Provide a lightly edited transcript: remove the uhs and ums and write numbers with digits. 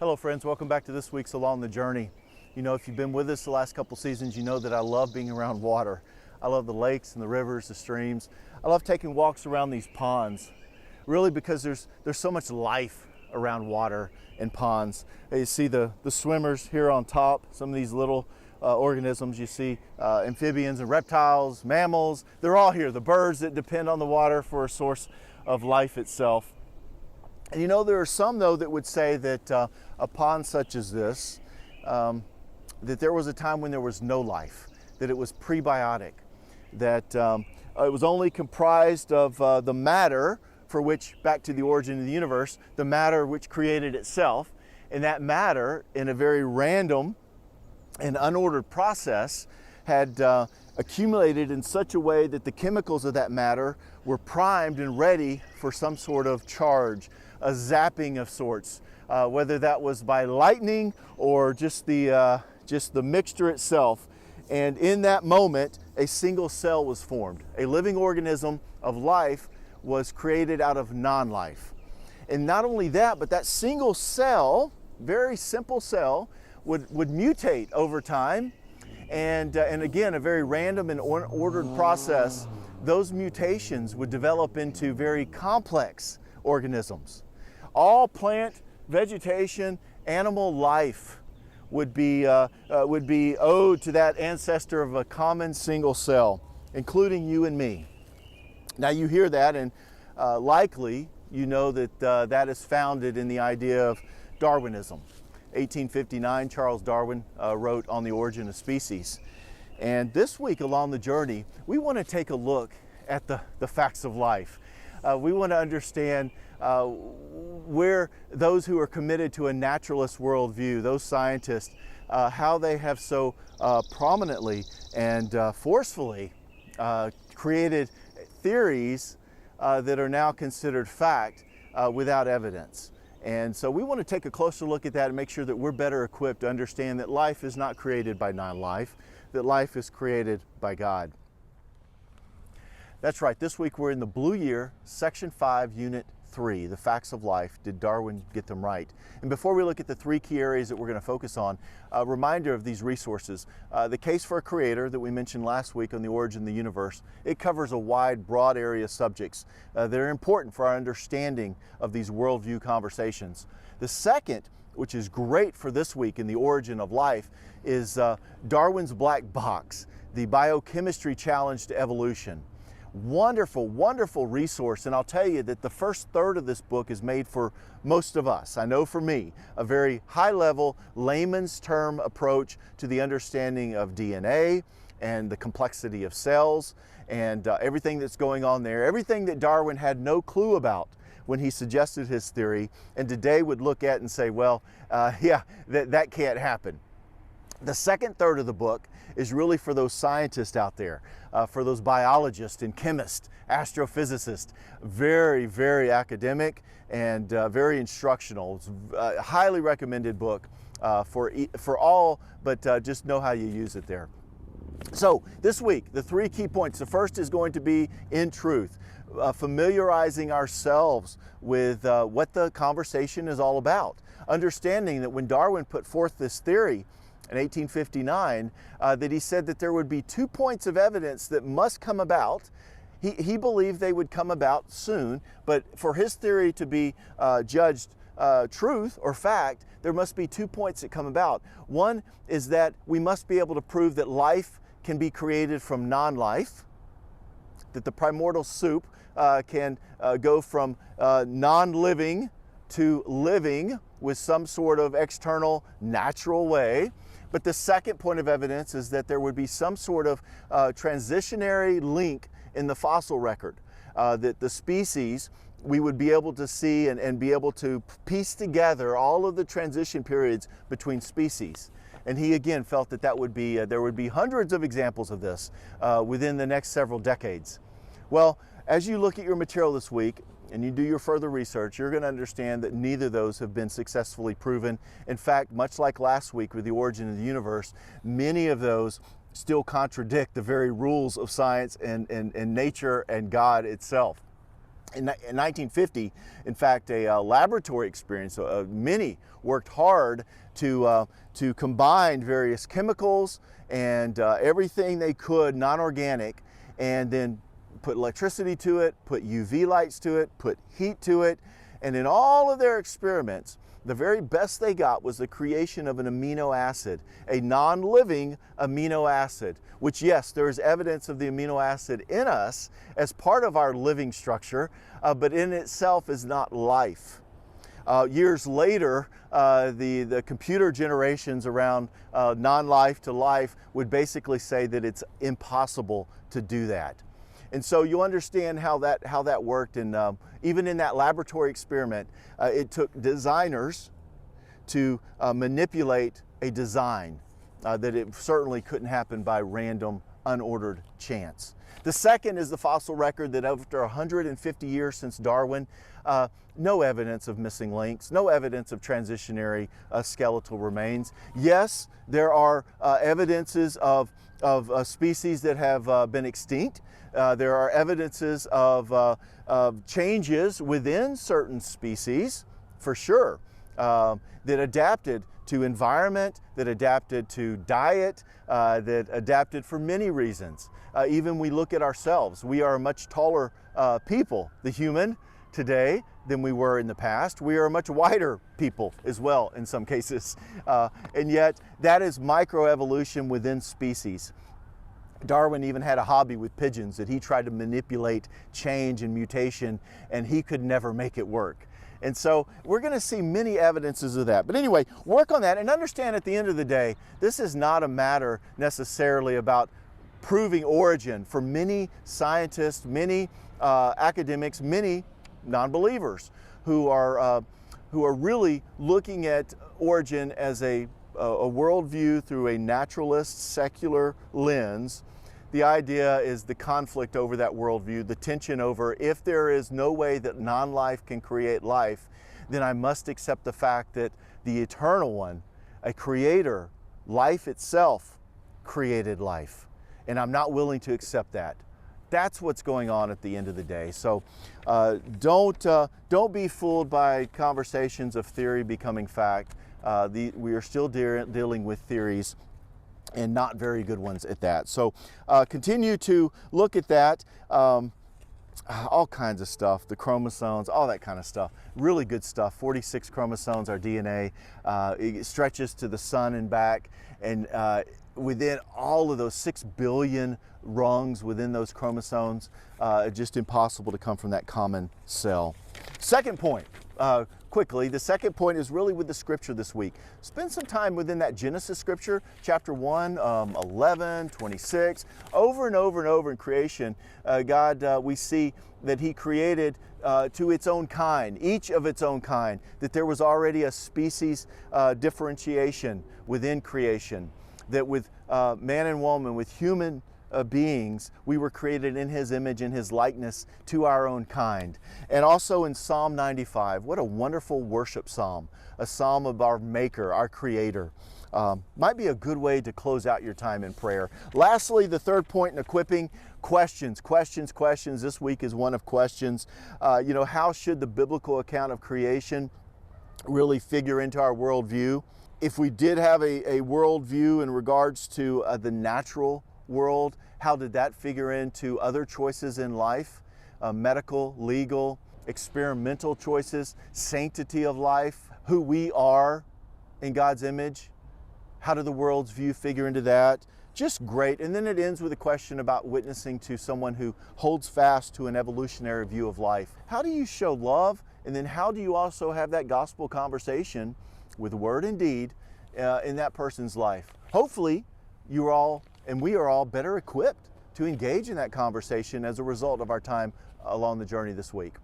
Hello friends, welcome back to this week's Along the Journey. You know, if you've been with us the last couple seasons, you know that I love being around water. I love the lakes and the rivers, the streams. I love taking walks around these ponds, really because there's so much life around water and ponds. You see the swimmers here on top, some of these little organisms. You see amphibians and reptiles, mammals, they're all here. The birds that depend on the water for a source of life itself. And you know, there are some, though, that would say that a pond such as this, that there was a time when there was no life, that it was prebiotic, that it was only comprised of the matter for which, back to the origin of the universe, the matter which created itself, and that matter, in a very random and unordered process, had accumulated in such a way that the chemicals of that matter were primed and ready for some sort of charge, a zapping of sorts, whether that was by lightning or just the mixture itself. And in that moment, a single cell was formed. A living organism of life was created out of non-life. And not only that, but that single cell, very simple cell, would mutate over time. And again, a very random and ordered process. Those mutations would develop into very complex organisms. All plant, vegetation, animal life would be owed to that ancestor of a common single cell, including you and me. Now you hear that, and likely you know that that is founded in the idea of Darwinism. 1859, Charles Darwin wrote On the Origin of Species. And this week along the journey, we want to take a look at the facts of life. We want to understand where those who are committed to a naturalist worldview, those scientists, how they have so prominently and forcefully created theories that are now considered fact without evidence. And so we want to take a closer look at that and make sure that we're better equipped to understand that life is not created by non-life, that life is created by God. That's right, this week we're in the Blue Year, Section 5, Unit 3, The Facts of Life. Did Darwin get them right? And before we look at the three key areas that we're going to focus on, a reminder of these resources. The Case for a Creator that we mentioned last week on the origin of the universe, it covers a wide, broad area of subjects that are important for our understanding of these worldview conversations. The second, which is great for this week in the origin of life, is Darwin's Black Box, the Biochemistry Challenge to Evolution. Wonderful, wonderful resource, and I'll tell you that the first third of this book is made for most of us. I know for me, a very high-level, layman's term approach to the understanding of DNA and the complexity of cells and everything that's going on there, everything that Darwin had no clue about when he suggested his theory, and today would look at and say, well, yeah, that can't happen. The second third of the book is really for those scientists out there, for those biologists and chemists, astrophysicists. Very, very academic and very instructional. It's a highly recommended book for all, but just know how you use it there. So this week, the three key points. The first is going to be in truth, familiarizing ourselves with what the conversation is all about. Understanding that when Darwin put forth this theory, in 1859, that he said that there would be 2 points of evidence that must come about. He believed they would come about soon, but for his theory to be judged truth or fact, there must be 2 points that come about. One is that we must be able to prove that life can be created from non-life, that the primordial soup can go from non-living to living with some sort of external natural way. But the second point of evidence is that there would be some sort of transitionary link in the fossil record, that the species, we would be able to see and be able to piece together all of the transition periods between species. And he again felt that there would be hundreds of examples of this within the next several decades. Well, as you look at your material this week, and you do your further research, you're going to understand that neither of those have been successfully proven. In fact, much like last week with the origin of the universe, many of those still contradict the very rules of science and nature and God itself. In 1950, in fact, a laboratory experience, many worked hard to combine various chemicals and everything they could, non-organic, and then put electricity to it, put UV lights to it, put heat to it, and in all of their experiments, the very best they got was the creation of an amino acid, a non-living amino acid, which, yes, there is evidence of the amino acid in us as part of our living structure, but in itself is not life. Years later, the computer generations around non-life to life would basically say that it's impossible to do that. And so you understand how that worked, and even in that laboratory experiment, it took designers to manipulate a design that it certainly couldn't happen by random, unordered chance. The second is the fossil record that after 150 years since Darwin, no evidence of missing links, no evidence of transitionary skeletal remains. Yes, there are evidences of species that have been extinct. There are evidences of changes within certain species, for sure, that adapted to environment, that adapted to diet, that adapted for many reasons. Even we look at ourselves, we are a much taller people, the human, today than we were in the past. We are a much wider people as well in some cases. And yet that is microevolution within species. Darwin even had a hobby with pigeons that he tried to manipulate change and mutation, and he could never make it work. And so we're going to see many evidences of that. But anyway, work on that and understand at the end of the day, this is not a matter necessarily about proving origin for many scientists, many academics, many non-believers who are really looking at origin as a worldview through a naturalist, secular lens. The idea is the conflict over that worldview, the tension over if there is no way that non-life can create life, then I must accept the fact that the eternal one, a creator, life itself, created life. And I'm not willing to accept that. That's what's going on at the end of the day. So don't be fooled by conversations of theory becoming fact. We are still dealing with theories, and not very good ones at that. So continue to look at that, all kinds of stuff, the chromosomes, all that kind of stuff. Really good stuff. 46 chromosomes, our DNA. It stretches to the sun and back, and within all of those 6 billion rungs within those chromosomes, just impossible to come from that common cell. Second point, quickly, the second point is really with the scripture this week. Spend some time within that Genesis scripture, chapter 1, 11, 26. Over and over and over in creation, God, we see that He created to its own kind, each of its own kind, that there was already a species differentiation within creation, that with man and woman, with human beings, we were created in His image and His likeness to our own kind. And also in Psalm 95, what a wonderful worship psalm, a psalm of our Maker, our Creator. Might be a good way to close out your time in prayer. Lastly, the third point in equipping, questions. This week is one of questions. How should the biblical account of creation really figure into our worldview? If we did have a worldview in regards to the natural world, how did that figure into other choices in life? Medical, legal, experimental choices, sanctity of life, who we are in God's image. How did the world's view figure into that? Just great. And then it ends with a question about witnessing to someone who holds fast to an evolutionary view of life. How do you show love? And then how do you also have that gospel conversation with word and deed in that person's life? Hopefully, you all and we are all better equipped to engage in that conversation as a result of our time along the journey this week.